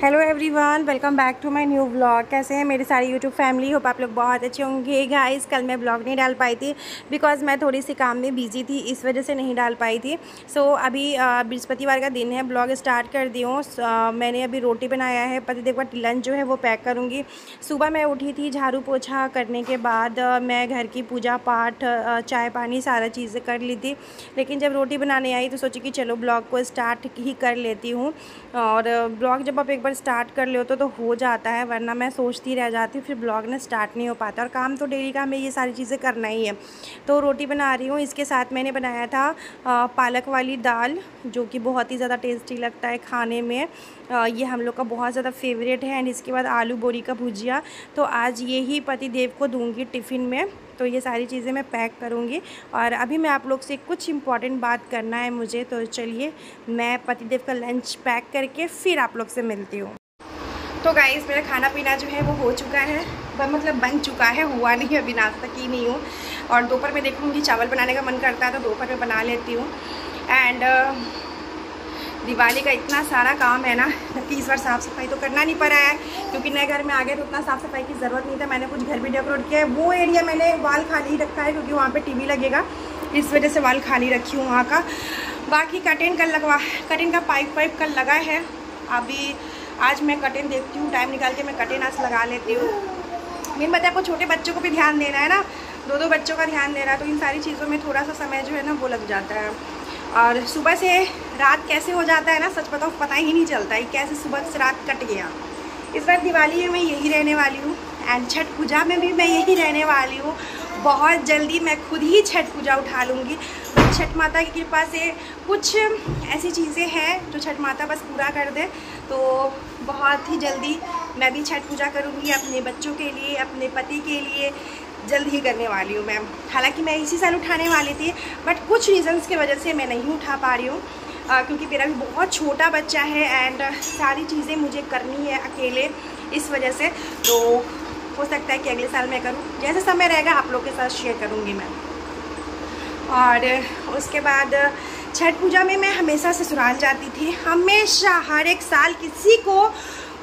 Hello everyone, welcome back to my new vlog. कैसे हैं मेरी सारी यूट्यूब फैमिली? होप आप लोग बहुत अच्छे होंगे। गाइस, कल मैं ब्लॉग नहीं डाल पाई थी बिकॉज़ मैं थोड़ी सी काम में बिजी थी, इस वजह से नहीं डाल पाई थी। सो अभी बृहस्पतिवार का दिन है, ब्लॉग स्टार्ट कर दी हूँ। मैंने अभी रोटी बनाया है, पतिदेव का लंच जो है वो पैक करूँगी। सुबह मैं उठी थी, झाड़ू पोछा करने के बाद मैं घर की पूजा पाठ चाय पानी सारा चीज़ें कर ली थी। लेकिन जब रोटी बनाने आई तो सोची कि चलो ब्लॉग को स्टार्ट ही कर लेती हूँ। और ब्लॉग जब आप एक बार स्टार्ट कर ले तो हो जाता है, वरना मैं सोचती रह जाती हूँ, फिर ब्लॉग ना स्टार्ट नहीं हो पाता। और काम तो डेली का हमें ये सारी चीज़ें करना ही है। तो रोटी बना रही हूँ, इसके साथ मैंने बनाया था पालक वाली दाल, जो कि बहुत ही ज़्यादा टेस्टी लगता है खाने में। ये हम लोग का बहुत ज़्यादा फेवरेट है। एंड इसके बाद आलू बोरी का भुजिया। तो आज ये ही पति देव को दूँगी टिफ़िन में। तो ये सारी चीज़ें मैं पैक करूँगी। और अभी मैं आप लोग से कुछ इम्पॉर्टेंट बात करना है मुझे, तो चलिए मैं पतिदेव का लंच पैक करके फिर आप लोग से मिलती हूँ। तो गाइस, मेरा खाना पीना जो है वो हो चुका है, मतलब बन चुका है, हुआ नहीं है, अभी नाश्ता की नहीं हूँ। और दोपहर में देखूँगी, चावल बनाने का मन करता है तो दोपहर में बना लेती हूँ। एंड दिवाली का इतना सारा काम है ना कि इस बार साफ़ सफाई तो करना नहीं पड़ा है, क्योंकि नए घर में आ गए तो उतना साफ़ सफाई की ज़रूरत नहीं था। मैंने कुछ घर भी डेकोरेट किया है, वो एरिया मैंने वाल खाली रखा है क्योंकि वहाँ पे टीवी लगेगा, इस वजह से वाल खाली रखी हूँ वहाँ का। बाकी कर्टेन का पाइप कल लगा है। अभी आज मैं कर्टेन देखती हूँ, टाइम निकाल के मैं कर्टेन आज लगा लेती हूँ। मेन बात है, आपको छोटे बच्चों को भी ध्यान देना है ना, दो बच्चों का ध्यान देना है, तो इन सारी चीज़ों में थोड़ा सा समय जो है ना वो लग जाता है। और सुबह से रात कैसे हो जाता है ना, सच बताओ पता ही नहीं चलता है कैसे सुबह से रात कट गया। इस बार दिवाली में मैं यही रहने वाली हूँ, एंड छठ पूजा में भी मैं यही रहने वाली हूँ। बहुत जल्दी मैं खुद ही छठ पूजा उठा लूँगी। छठ माता की कृपा से कुछ ऐसी चीज़ें हैं जो छठ माता बस पूरा कर दे, तो बहुत ही जल्दी मैं भी छठ पूजा करूँगी अपने बच्चों के लिए, अपने पति के लिए। जल्द ही करने वाली हूँ मैं। हालांकि मैं इसी साल उठाने वाली थी, बट कुछ रीज़न्स की वजह से मैं नहीं उठा पा रही हूँ, क्योंकि मेरा भी बहुत छोटा बच्चा है एंड सारी चीज़ें मुझे करनी है अकेले, इस वजह से। तो हो सकता है कि अगले साल मैं करूँ, जैसे समय रहेगा आप लोग के साथ शेयर करूँगी मैं। और उसके बाद छठ पूजा में मैं हमेशा ससुराल जाती थी, हमेशा हर एक साल। किसी को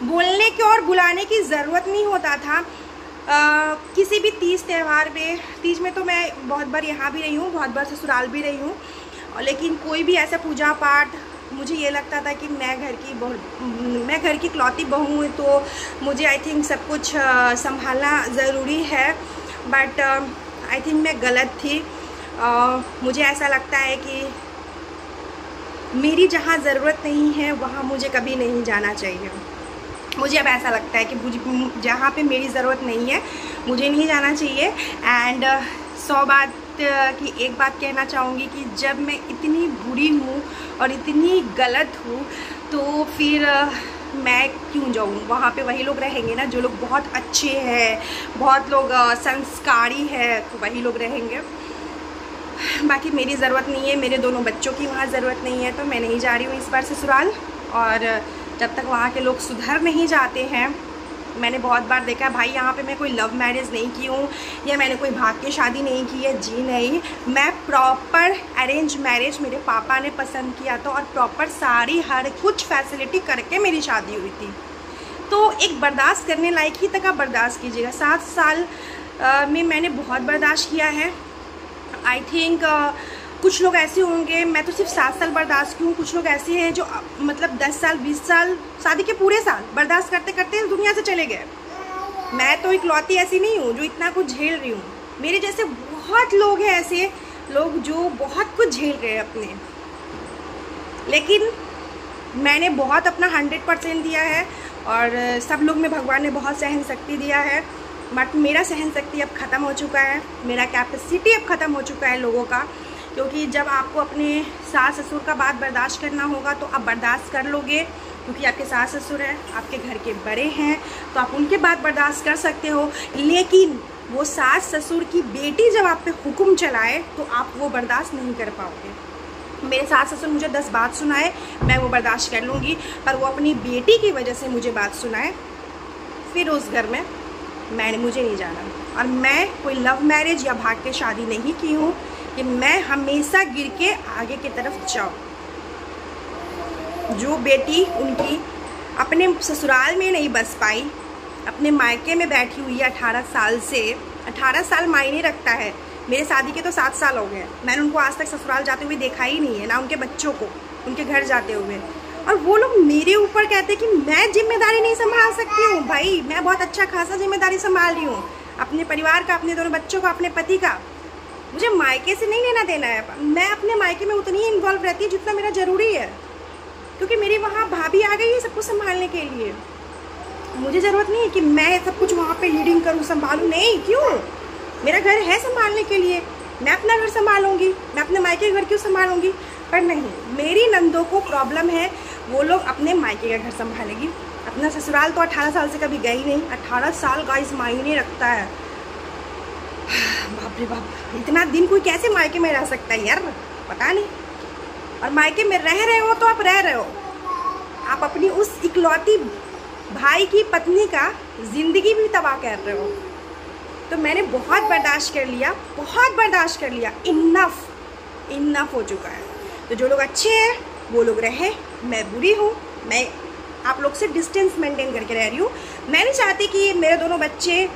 बोलने की और बुलाने की ज़रूरत नहीं होता था। किसी भी तीज त्यौहार में, तीज में तो मैं बहुत बार यहाँ भी रही हूँ, बहुत बार ससुराल भी रही हूँ, लेकिन कोई भी ऐसा पूजा पाठ मुझे ये लगता था कि मैं घर की इकलौती बहू हूँ, तो मुझे आई थिंक सब कुछ संभालना ज़रूरी है। बट आई थिंक मैं गलत थी। मुझे ऐसा लगता है कि मेरी जहाँ ज़रूरत नहीं है वहाँ मुझे कभी नहीं जाना चाहिए। मुझे अब ऐसा लगता है कि जहाँ पे मेरी ज़रूरत नहीं है मुझे नहीं जाना चाहिए। एंड 100 बात की एक बात कहना चाहूँगी कि जब मैं इतनी बुरी हूँ और इतनी गलत हूँ, तो फिर मैं क्यों जाऊँ? वहाँ पे वही लोग रहेंगे ना जो लोग बहुत अच्छे हैं, बहुत लोग संस्कारी है, तो वही लोग रहेंगे। बाकी मेरी ज़रूरत नहीं है, मेरे दोनों बच्चों की वहाँ ज़रूरत नहीं है, तो मैं नहीं जा रही हूँ इस बार ससुराल। और जब तक वहाँ के लोग सुधर नहीं जाते हैं, मैंने बहुत बार देखा है भाई, यहाँ पे मैं कोई लव मैरिज नहीं की हूँ या मैंने कोई भाग के शादी नहीं की है, जी नहीं। मैं प्रॉपर अरेंज मैरिज मेरे पापा ने पसंद किया था, और प्रॉपर सारी हर कुछ फैसिलिटी करके मेरी शादी हुई थी। तो एक बर्दाश्त करने लायक ही तक आप बर्दाश्त कीजिएगा। 7 साल में मैंने बहुत बर्दाश्त किया है। आई थिंक कुछ लोग ऐसे होंगे, मैं तो सिर्फ 7 साल बर्दाश्त की हूँ, कुछ लोग ऐसे हैं जो मतलब 10 साल 20 साल, शादी के पूरे साल बर्दाश्त करते करते दुनिया से चले गए। मैं तो इकलौती ऐसी नहीं हूँ जो इतना कुछ झेल रही हूँ। मेरे जैसे बहुत लोग हैं, ऐसे लोग जो बहुत कुछ झेल रहे हैं अपने, लेकिन मैंने बहुत अपना 100% दिया है। और सब लोग में भगवान ने बहुत सहन शक्ति दिया है, बट मेरा सहन शक्ति अब ख़त्म हो चुका है, मेरा कैपेसिटी अब ख़त्म हो चुका है लोगों का। क्योंकि जब आपको अपने सास ससुर का बात बर्दाश्त करना होगा तो आप बर्दाश्त कर लोगे, क्योंकि आपके सास ससुर हैं, आपके घर के बड़े हैं, तो आप उनके बात बर्दाश्त कर सकते हो। लेकिन वो सास ससुर की बेटी जब आप पे हुक्म चलाए तो आप वो बर्दाश्त नहीं कर पाओगे। मेरे सास ससुर मुझे 10 बात सुनाए, मैं वो बर्दाश्त कर लूँगी, पर वो अपनी बेटी की वजह से मुझे बात सुनाए, फिर उस घर में मुझे नहीं जाना। और मैं कोई लव मैरिज या भाग के शादी नहीं की हूँ कि मैं हमेशा गिर के आगे की तरफ जाऊँ। जो बेटी उनकी अपने ससुराल में नहीं बस पाई, अपने मायके में बैठी हुई है 18 साल से। 18 साल मायने रखता है। मेरे शादी के तो 7 साल हो गए, मैंने उनको आज तक ससुराल जाते हुए देखा ही नहीं है, ना उनके बच्चों को उनके घर जाते हुए। और वो लोग मेरे ऊपर कहते हैं कि मैं जिम्मेदारी नहीं संभाल सकती हूँ। भाई मैं बहुत अच्छा खासा जिम्मेदारी संभाल रही हूँ, अपने परिवार का, अपने दोनों बच्चों का, अपने पति का। मुझे मायके से नहीं लेना देना है। मैं अपने मायके में उतनी ही इन्वॉल्व रहती है जितना मेरा ज़रूरी है, क्योंकि मेरी वहाँ भाभी आ गई है सब कुछ संभालने के लिए। मुझे ज़रूरत नहीं है कि मैं सब कुछ वहाँ पे लीडिंग करूँ, संभालूँ। नहीं, क्यों? मेरा घर है संभालने के लिए, मैं अपना घर संभालूँगी, मैं अपने मायके घर क्यों संभालूँगी? पर नहीं, मेरी नंदों को प्रॉब्लम है, वो लोग अपने मायके का घर संभालेगी। अपना ससुराल तो 18 साल से कभी गई नहीं। 18 साल गाइस मायने रखता है। बाप रे बाप, इतना दिन कोई कैसे मायके में रह सकता है यार, पता नहीं। और मायके में रह रहे हो तो आप रह रहे हो, आप अपनी उस इकलौती भाई की पत्नी का ज़िंदगी भी तबाह कर रहे हो। तो मैंने बहुत बर्दाश्त कर लिया, बहुत बर्दाश्त कर लिया। इनफ हो चुका है। तो जो लोग अच्छे हैं वो लोग रहे, मैं बुरी हूँ, मैं आप लोग से डिस्टेंस मेंटेन करके रह रही हूँ। मैं नहीं चाहती कि मेरे दोनों बच्चे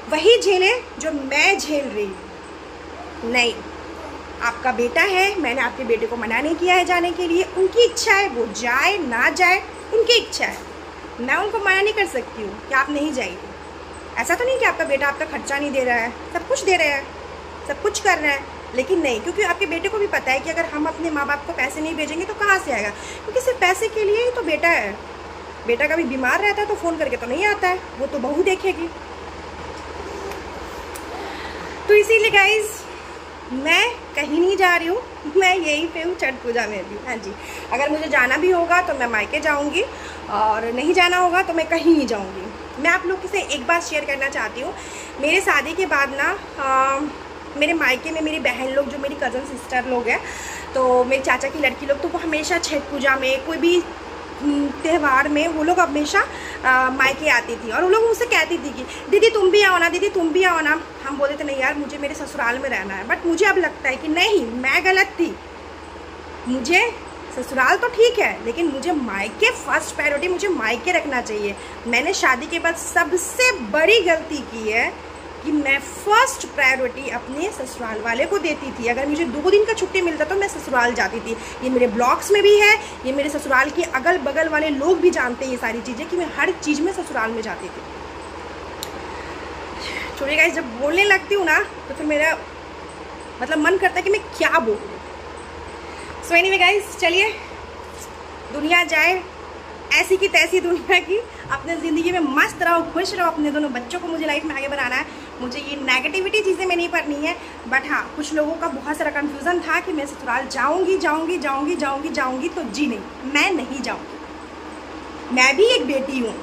वही झेलें जो मैं झेल रही हूँ। नहीं, आपका बेटा है, मैंने आपके बेटे को मना नहीं किया है जाने के लिए। उनकी इच्छा है, वो जाए ना जाए उनकी इच्छा है, मैं उनको मना नहीं कर सकती हूँ कि आप नहीं जाइए। ऐसा तो नहीं कि आपका बेटा आपका खर्चा नहीं दे रहा है, सब कुछ दे रहा है, सब कुछ कर रहा है, लेकिन नहीं, क्योंकि आपके बेटे को भी पता है कि अगर हम अपने माँ बाप को पैसे नहीं भेजेंगे तो कहाँ से आएगा, क्योंकि सिर्फ पैसे के लिए ही तो बेटा है। बेटा कभी बीमार रहता है तो फ़ोन करके तो नहीं आता है, वो तो बहू देखेगी। तो इसीलिए गाइज मैं कहीं नहीं जा रही हूँ, मैं यहीं पे हूँ, छठ पूजा में भी। हाँ जी, अगर मुझे जाना भी होगा तो मैं मायके जाऊँगी, और नहीं जाना होगा तो मैं कहीं नहीं जाऊँगी। मैं आप लोग से एक बात शेयर करना चाहती हूँ। मेरे शादी के बाद ना मेरे मायके में मेरी बहन लोग, जो मेरी कज़न सिस्टर लोग हैं, तो मेरे चाचा की लड़की लोग, तो वो हमेशा छठ पूजा में, कोई भी त्यौहार में वो लोग हमेशा मायके आती थी। और वो लोग मुझसे कहती थी कि दीदी तुम भी आओ ना, दीदी तुम भी आओ ना। हम बोलते थे नहीं यार, मुझे मेरे ससुराल में रहना है। बट मुझे अब लगता है कि नहीं, मैं गलत थी। मुझे ससुराल तो ठीक है, लेकिन मुझे मायके फर्स्ट प्रायोरिटी, मुझे मायके रखना चाहिए। मैंने शादी के बाद सबसे बड़ी गलती की है कि मैं फर्स्ट प्रायोरिटी अपने ससुराल वाले को देती थी। अगर मुझे 2 दिन का छुट्टी मिलता तो मैं ससुराल जाती थी। ये मेरे ब्लॉग्स में भी है, ये मेरे ससुराल के अगल बगल वाले लोग भी जानते हैं ये सारी चीज़ें, कि मैं हर चीज़ में ससुराल में जाती थी। छोड़िए गाइस, जब बोलने लगती हूँ ना तो फिर मेरा मतलब मन करता है कि मैं क्या बोलूँ। सो एनीवे गाइस, चलिए, दुनिया जाए ऐसी की तैसी दुनिया की, अपने ज़िंदगी में मस्त रहो, खुश रहो। अपने दोनों बच्चों को मुझे लाइफ में आगे बढ़ाना है। मुझे ये नेगेटिविटी चीज़ें में नहीं पढ़नी है। बट हाँ, कुछ लोगों का बहुत सारा कन्फ्यूज़न था कि मैं ससुराल जाऊँगी, तो जी नहीं, मैं नहीं जाऊँगी। मैं भी एक बेटी हूँ,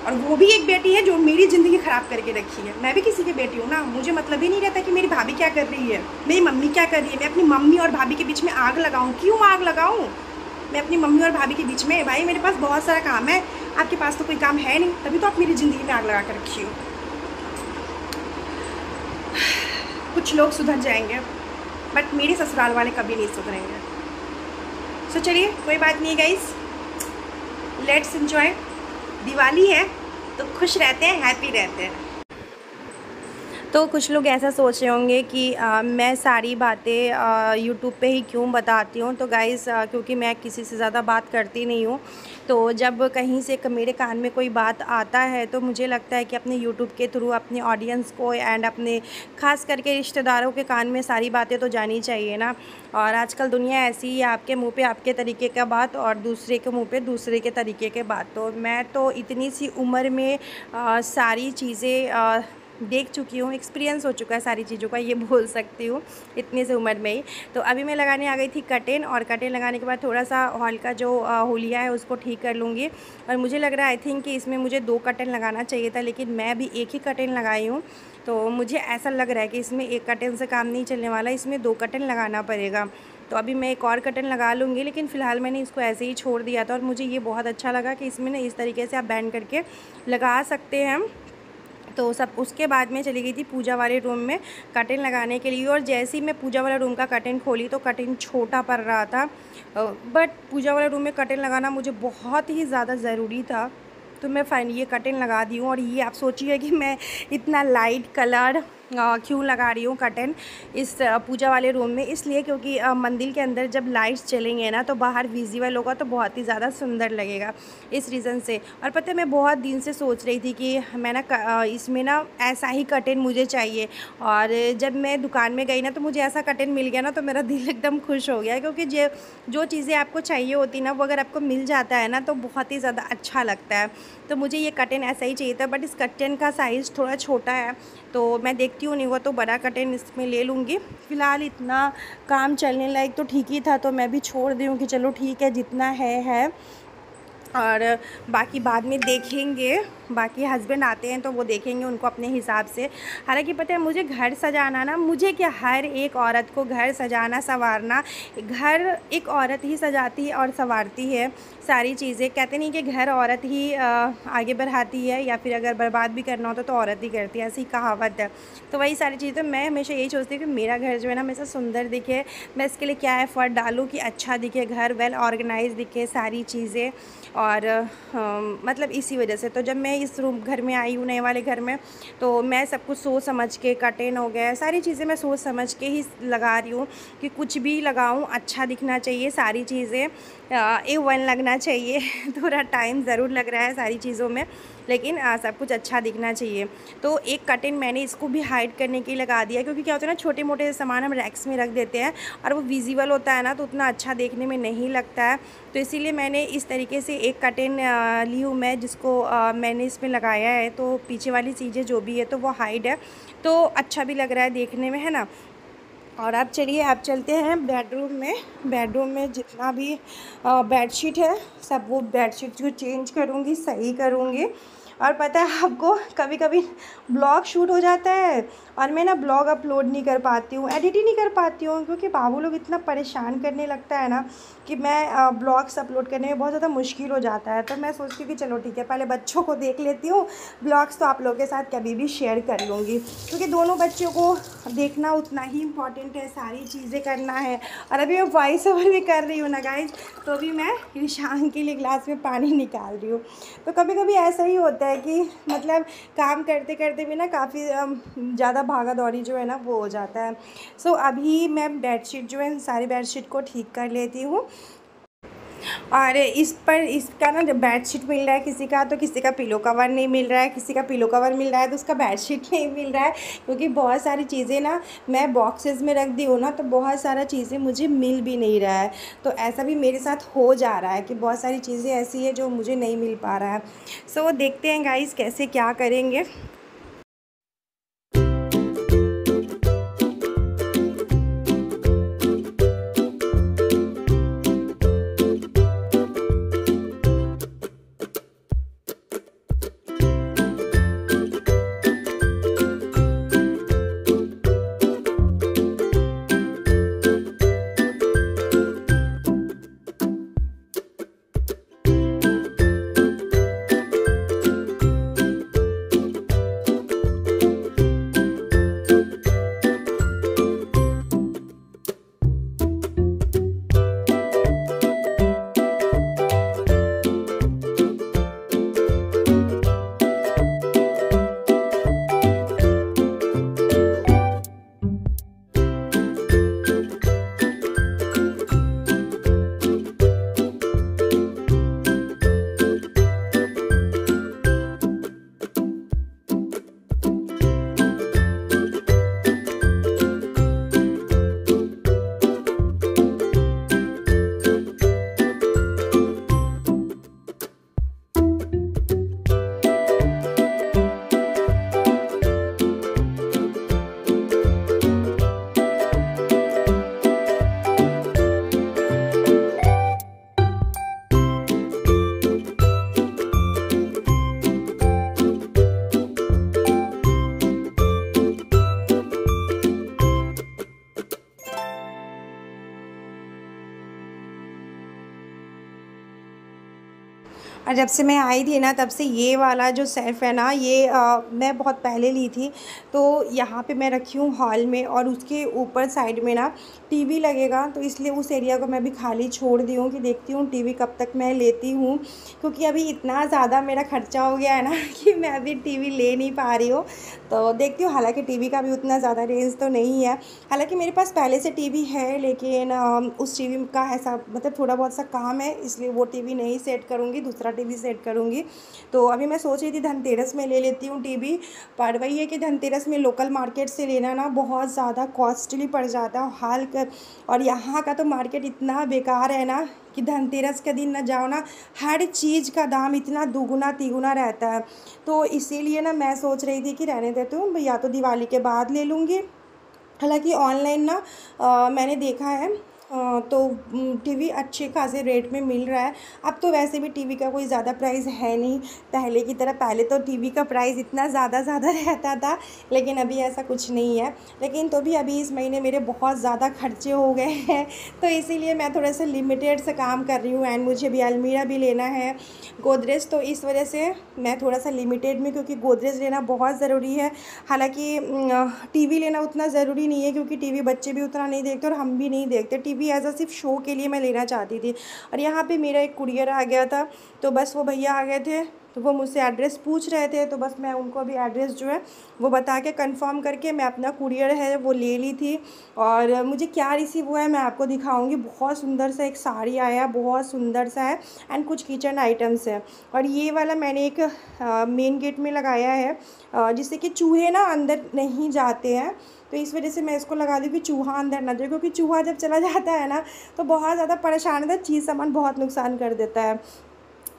और वो भी एक बेटी है जो मेरी ज़िंदगी ख़राब करके रखी है। मैं भी किसी की बेटी हूँ ना। मुझे मतलब ही नहीं रहता कि मेरी भाभी क्या कर रही है, मेरी मम्मी क्या कर रही है। मैं अपनी मम्मी और भाभी के बीच में आग लगाऊँ? क्यों आग लगाऊँ मैं अपनी मम्मी और भाभी के बीच में? भाई मेरे पास बहुत सारा काम है, आपके पास तो कोई काम है नहीं, तभी तो आप मेरी ज़िंदगी में आग लगा कर रखी हो। कुछ लोग सुधर जाएंगे, बट मेरे ससुराल वाले कभी नहीं सुधरेंगे। सो चलिए, कोई बात नहीं गाइस, लेट्स एंजॉय। दिवाली है तो खुश रहते हैं, हैप्पी रहते हैं। तो कुछ लोग ऐसा सोच रहे होंगे कि मैं सारी बातें यूट्यूब पे ही क्यों बताती हूँ। तो गाइस, क्योंकि मैं किसी से ज़्यादा बात करती नहीं हूँ, तो जब कहीं से मेरे कान में कोई बात आता है तो मुझे लगता है कि अपने यूट्यूब के थ्रू अपने ऑडियंस को एंड अपने ख़ास करके रिश्तेदारों के कान में सारी बातें तो जानी चाहिए ना। और आजकल दुनिया ऐसी ही है, आपके मुंह पे आपके तरीके का बात और दूसरे के मुंह पे दूसरे के तरीके के बात। तो मैं तो इतनी सी उम्र में सारी चीज़ें देख चुकी हूँ, एक्सपीरियंस हो चुका है सारी चीज़ों का, ये बोल सकती हूँ इतनी सी उम्र में ही। तो अभी मैं लगाने आ गई थी कर्टेन, और कर्टेन लगाने के बाद थोड़ा सा हॉल का जो हुलिया है उसको ठीक कर लूँगी। और मुझे लग रहा है आई थिंक कि इसमें मुझे 2 कर्टेन लगाना चाहिए था, लेकिन मैं अभी एक ही कर्टेन लगाई हूँ। तो मुझे ऐसा लग रहा है कि इसमें 1 कर्टेन से काम नहीं चलने वाला, इसमें 2 कर्टेन लगाना पड़ेगा। तो अभी मैं एक और कर्टेन लगा लूँगी, लेकिन फ़िलहाल मैंने इसको ऐसे ही छोड़ दिया था। और मुझे ये बहुत अच्छा लगा कि इसमें ना इस तरीके से आप बैंड करके लगा सकते हैं। तो सब उसके बाद में चली गई थी पूजा वाले रूम में कर्टेन लगाने के लिए। और जैसे ही मैं पूजा वाला रूम का कर्टेन खोली तो कर्टेन छोटा पड़ रहा था, बट पूजा वाले रूम में कर्टेन लगाना मुझे बहुत ही ज़्यादा ज़रूरी था, तो मैं फाइनली ये कर्टेन लगा दी हूँ। और ये आप सोचिए कि मैं इतना लाइट कलर क्यों लगा रही हूँ कर्टेन इस पूजा वाले रूम में, इसलिए क्योंकि मंदिर के अंदर जब लाइट्स चलेंगे ना तो बाहर विजिबल होगा तो बहुत ही ज़्यादा सुंदर लगेगा, इस रीज़न से। और पता है मैं बहुत दिन से सोच रही थी कि मैं ना इसमें ना ऐसा ही कर्टेन मुझे चाहिए। और जब मैं दुकान में गई ना तो मुझे ऐसा कर्टेन मिल गया ना तो मेरा दिल एकदम खुश हो गया, क्योंकि जो चीज़ें आपको चाहिए होती ना वो अगर आपको मिल जाता है ना तो बहुत ही ज़्यादा अच्छा लगता है। तो मुझे ये कर्टेन ऐसा ही चाहिए था, बट इस कर्टेन का साइज़ थोड़ा छोटा है, तो मैं देखती हूँ नहीं हुआ तो बड़ा कर्टेन इसमें ले लूँगी। फ़िलहाल इतना काम चलने लायक तो ठीक ही था, तो मैं भी छोड़ दी हूँ कि चलो ठीक है जितना है। और बाकी बाद में देखेंगे, बाकी हस्बैंड आते हैं तो वो देखेंगे उनको अपने हिसाब से। हालांकि पता है मुझे घर सजाना ना, मुझे क्या, हर एक औरत को घर सजाना संवारना, घर एक औरत ही सजाती और संवारती है सारी चीज़ें। कहते नहीं कि घर औरत ही आगे बढ़ाती है, या फिर अगर बर्बाद भी करना होता तो औरत ही करती है, ऐसी कहावत है। तो वही सारी चीज़ें मैं हमेशा यही सोचती हूँ कि मेरा घर जो है ना हमेशा सुंदर दिखे, मैं इसके लिए क्या एफ़र्ट डालूँ कि अच्छा दिखे, घर वेल ऑर्गेनाइज दिखे सारी चीज़ें। और मतलब इसी वजह से तो जब मैं इस रूम घर में आई हूँ नए वाले घर में, तो मैं सब कुछ सोच समझ के, कर्टेन हो गया, सारी चीज़ें मैं सोच समझ के ही लगा रही हूँ कि कुछ भी लगाऊँ अच्छा दिखना चाहिए, सारी चीज़ें A1 लगना चाहिए। थोड़ा टाइम ज़रूर लग रहा है सारी चीज़ों में, लेकिन सब कुछ अच्छा दिखना चाहिए। तो एक कर्टेन मैंने इसको भी हाइड करने के लिए लगा दिया, क्योंकि क्या होता है ना छोटे मोटे सामान हम रैक्स में रख देते हैं और वो विजिबल होता है ना तो उतना अच्छा देखने में नहीं लगता है। तो इसीलिए मैंने इस तरीके से एक कर्टेन ली हूँ मैं, जिसको मैंने इसमें लगाया है, तो पीछे वाली चीज़ें जो भी है तो वो हाइड है, तो अच्छा भी लग रहा है देखने में, है ना। और अब चलिए आप चलते हैं बेडरूम में। बेडरूम में जितना भी बेडशीट है सब वो बेडशीट को चेंज करूँगी, सही करूँगी। और पता है आपको कभी कभी ब्लॉग शूट हो जाता है और मैं ना ब्लॉग अपलोड नहीं कर पाती हूँ, एडिट ही नहीं कर पाती हूँ, क्योंकि बाबू लोग इतना परेशान करने लगता है ना कि मैं ब्लॉग्स अपलोड करने में बहुत ज़्यादा मुश्किल हो जाता है। तो मैं सोचती हूँ कि चलो ठीक है पहले बच्चों को देख लेती हूँ, ब्लॉग्स तो आप लोगों के साथ कभी भी शेयर कर लूँगी, क्योंकि दोनों बच्चों को देखना उतना ही इम्पॉर्टेंट है, सारी चीज़ें करना है। और अभी मैं वॉइस ओवर भी कर रही हूँ ना गाइज, तो भी मैं ईशान के लिए ग्लास में पानी निकाल रही हूँ। तो कभी कभी ऐसा ही होता है कि मतलब काम करते करते भी ना काफ़ी ज़्यादा भागा दौड़ी जो है ना वो हो जाता है। सो अभी मैं बेडशीट जो है सारी बेडशीट को ठीक कर लेती हूँ। और इस पर इसका ना जब बेडशीट मिल रहा है किसी का, तो किसी का पिलो कवर नहीं मिल रहा है, किसी का पिलो कवर मिल रहा है तो उसका बेडशीट नहीं मिल रहा है, क्योंकि बहुत सारी चीज़ें ना मैं बॉक्सेस में रख दी हूँ ना, तो बहुत सारा चीज़ें मुझे मिल भी नहीं रहा है। तो ऐसा भी मेरे साथ हो जा रहा है कि बहुत सारी चीज़ें ऐसी है जो मुझे नहीं मिल पा रहा है। सो देखते हैं गाइस कैसे क्या करेंगे। और जब से मैं आई थी ना तब से ये वाला जो सेल्फ़ है ना ये मैं बहुत पहले ली थी। तो यहाँ पे मैं रखी हूँ हॉल में, और उसके ऊपर साइड में ना टीवी लगेगा, तो इसलिए उस एरिया को मैं भी खाली छोड़ दी हूँ कि देखती हूँ टीवी कब तक मैं लेती हूँ, क्योंकि अभी इतना ज़्यादा मेरा खर्चा हो गया है ना कि मैं अभी टीवी ले नहीं पा रही हूँ। तो देखती हूँ, हालांकि टीवी का भी उतना ज़्यादा रेंज तो नहीं है। हालांकि मेरे पास पहले से टीवी है, लेकिन उस टीवी का ऐसा मतलब थोड़ा बहुत सा काम है, इसलिए वो टीवी नहीं सेट करूँगी, दूसरा टीवी सेट करूँगी। तो अभी मैं सोच रही थी धनतेरस में ले लेती हूँ टीवी, पर वही है कि धनतेरस में लोकल मार्केट से लेना ना बहुत ज़्यादा कॉस्टली पड़ जाता है हाल कर। और यहाँ का तो मार्केट इतना बेकार है ना कि धनतेरस के दिन ना जाओ ना, हर चीज़ का दाम इतना दुगुना तिगुना रहता है। तो इसीलिए ना मैं सोच रही थी कि रहने देती हूँ, या तो दिवाली के बाद ले लूँगी। हालांकि ऑनलाइन ना मैंने देखा है तो टीवी अच्छे खासे रेट में मिल रहा है। अब तो वैसे भी टीवी का कोई ज़्यादा प्राइस है नहीं पहले की तरह। पहले तो टीवी का प्राइस इतना ज़्यादा रहता था, लेकिन अभी ऐसा कुछ नहीं है। लेकिन तो भी अभी इस महीने मेरे बहुत ज़्यादा खर्चे हो गए हैं, तो इसीलिए मैं थोड़ा सा लिमिटेड से काम कर रही हूँ। एंड मुझे भी अलमीरा भी लेना है, गोदरेज, तो इस वजह से मैं थोड़ा सा लिमिटेड में, क्योंकि गोदरेज लेना बहुत ज़रूरी है। हालांकि टीवी लेना उतना ज़रूरी नहीं है, क्योंकि टीवी बच्चे भी उतना नहीं देखते और हम भी नहीं देखते। टीवी एज अ सिर्फ शो के लिए मैं लेना चाहती थी। और यहाँ पे मेरा एक कुरियर आ गया था, तो बस वो भैया आ गए थे, तो वो मुझसे एड्रेस पूछ रहे थे, तो बस मैं उनको अभी एड्रेस जो है वो बता के कंफर्म करके मैं अपना कुरियर है वो ले ली थी। और मुझे क्या रिसीव हुआ है मैं आपको दिखाऊंगी। बहुत सुंदर सा एक साड़ी आया, बहुत सुंदर सा है, एंड कुछ किचन आइटम्स है। और ये वाला मैंने एक मेन गेट में लगाया है, जिससे कि चूहे ना अंदर नहीं जाते हैं। तो इस वजह से मैं इसको लगा दी कि चूहा अंदर ना जाए, क्योंकि चूहा जब चला जाता है ना तो बहुत ज़्यादा परेशान होता है, चीज़ सामान बहुत नुकसान कर देता है।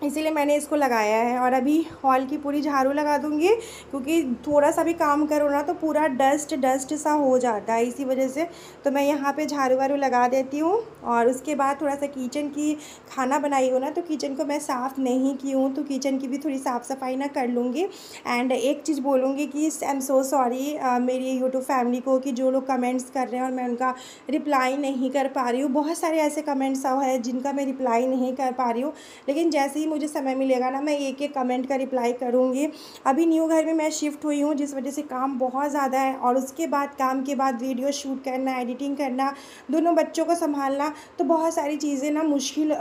इसीलिए मैंने इसको लगाया है। और अभी हॉल की पूरी झाड़ू लगा दूँगी, क्योंकि थोड़ा सा भी काम करो ना तो पूरा डस्ट सा हो जाता है, इसी वजह से। तो मैं यहाँ पे झाड़ू वाड़ू लगा देती हूँ। और उसके बाद थोड़ा सा किचन की खाना बनाई हो ना, तो किचन को मैं साफ़ नहीं की हूँ, तो किचन की भी थोड़ी साफ़ सफाई ना कर लूँगी। एंड एक चीज़ बोलूँगी कि आई एम सो सॉरी मेरी यूट्यूब फैमिली को, कि जो लोग कमेंट्स कर रहे हैं और मैं उनका रिप्लाई नहीं कर पा रही हूँ। बहुत सारे ऐसे कमेंट्स है जिनका मैं रिप्लाई नहीं कर पा रही हूँ, लेकिन जैसे ही मुझे समय मिलेगा ना मैं एक एक कमेंट का रिप्लाई करूँगी। अभी न्यू घर में मैं शिफ्ट हुई हूँ, जिस वजह से काम बहुत ज़्यादा है, और उसके बाद काम के बाद वीडियो शूट करना, एडिटिंग करना, दोनों बच्चों को संभालना, तो बहुत सारी चीज़ें ना मुश्किल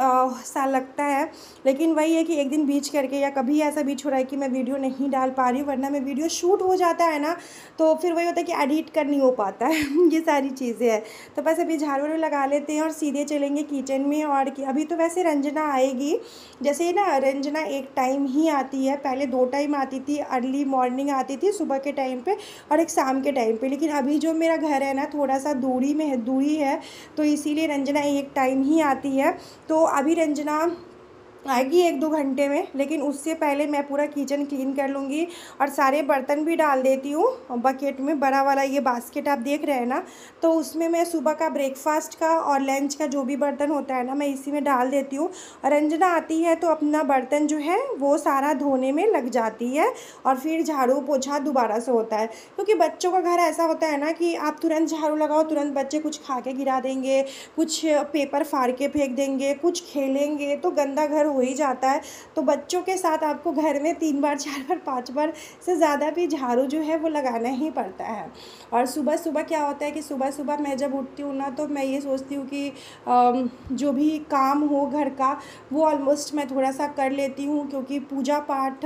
सा लगता है। लेकिन वही है कि एक दिन बीच करके, या कभी ऐसा बीच हो रहा है कि मैं वीडियो नहीं डाल पा रही हूँ, वरना मैं वीडियो शूट हो जाता है ना, तो फिर वही होता है कि एडिट कर नहीं हो पाता है ये सारी चीज़ें हैं। तो बस अभी झाड़ू वाड़ू लगा लेते हैं और सीधे चलेंगे किचन में। और कि अभी तो वैसे रंजना आएगी, जैसे ना रंजना एक टाइम ही आती है, पहले 2 टाइम आती थी, अर्ली मॉर्निंग आती थी सुबह के टाइम पे और एक शाम के टाइम पे। लेकिन अभी जो मेरा घर है ना थोड़ा सा दूरी है, तो इसीलिए रंजना एक टाइम ही आती है। तो अभी रंजना आएगी 1-2 घंटे में, लेकिन उससे पहले मैं पूरा किचन क्लीन कर लूँगी और सारे बर्तन भी डाल देती हूँ बकेट में। बड़ा वाला ये बास्केट आप देख रहे हैं ना, तो उसमें मैं सुबह का ब्रेकफास्ट का और लंच का जो भी बर्तन होता है ना, मैं इसी में डाल देती हूँ। और रंजना आती है तो अपना बर्तन जो है वो सारा धोने में लग जाती है, और फिर झाड़ू पोछा दोबारा से होता है। क्योंकि बच्चों का घर ऐसा होता है ना कि आप तुरंत झाड़ू लगाओ, तुरंत बच्चे कुछ खा के गिरा देंगे, कुछ पेपर फाड़ के फेंक देंगे, कुछ खेलेंगे, तो गंदा घर हो ही जाता है। तो बच्चों के साथ आपको घर में 3 बार 4 बार 5 बार से ज़्यादा भी झाड़ू जो है वो लगाना ही पड़ता है। और सुबह सुबह क्या होता है कि सुबह सुबह मैं जब उठती हूँ ना, तो मैं ये सोचती हूँ कि जो भी काम हो घर का वो ऑलमोस्ट मैं थोड़ा सा कर लेती हूँ, क्योंकि पूजा पाठ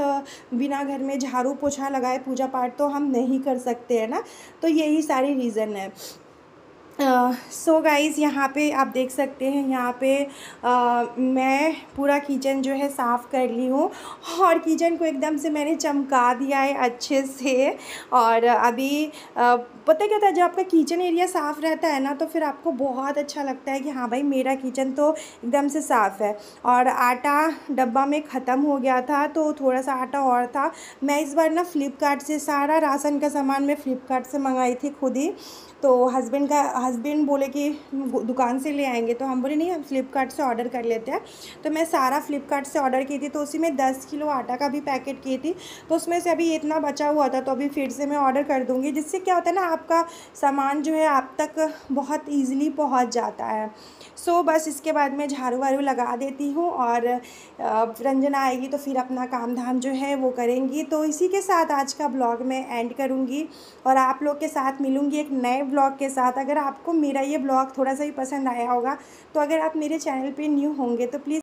बिना घर में झाड़ू पोछा लगाए पूजा पाठ तो हम नहीं कर सकते हैं ना। तो यही सारी रीज़न है। सो गाइज़, यहाँ पे आप देख सकते हैं, यहाँ पे मैं पूरा किचन जो है साफ़ कर ली हूँ, और किचन को एकदम से मैंने चमका दिया है अच्छे से। और अभी पता क्या था, जब आपका किचन एरिया साफ़ रहता है ना, तो फिर आपको बहुत अच्छा लगता है कि हाँ भाई मेरा किचन तो एकदम से साफ़ है। और आटा डब्बा में ख़त्म हो गया था, तो थोड़ा सा आटा और था। मैं इस बार ना फ़्लिपकार्ट से सारा राशन का सामान मैं फ़्लिपकार्ट से मंगाई थी खुद ही। तो हस्बैंड बोले कि दुकान से ले आएंगे, तो हम बोले नहीं, हम फ़्लिपकार्ट से ऑर्डर कर लेते हैं। तो मैं सारा फ़्लिपकार्ट से ऑर्डर की थी, तो उसी में 10 किलो आटा का भी पैकेट की थी, तो उसमें से अभी इतना बचा हुआ था, तो अभी फिर से मैं ऑर्डर कर दूँगी, जिससे क्या होता है ना, आपका सामान जो है आप तक बहुत ईज़िली पहुँच जाता है। सो बस इसके बाद मैं झाड़ू वाड़ू लगा देती हूँ, और रंजना आएगी तो फिर अपना काम धाम जो है वो करेंगी। तो इसी के साथ आज का ब्लॉग मैं एंड करूँगी, और आप लोग के साथ मिलूँगी एक नए ब्लॉग के साथ। अगर आपको मेरा ये ब्लॉग थोड़ा सा ही पसंद आया होगा, तो अगर आप मेरे चैनल पे न्यू होंगे तो प्लीज़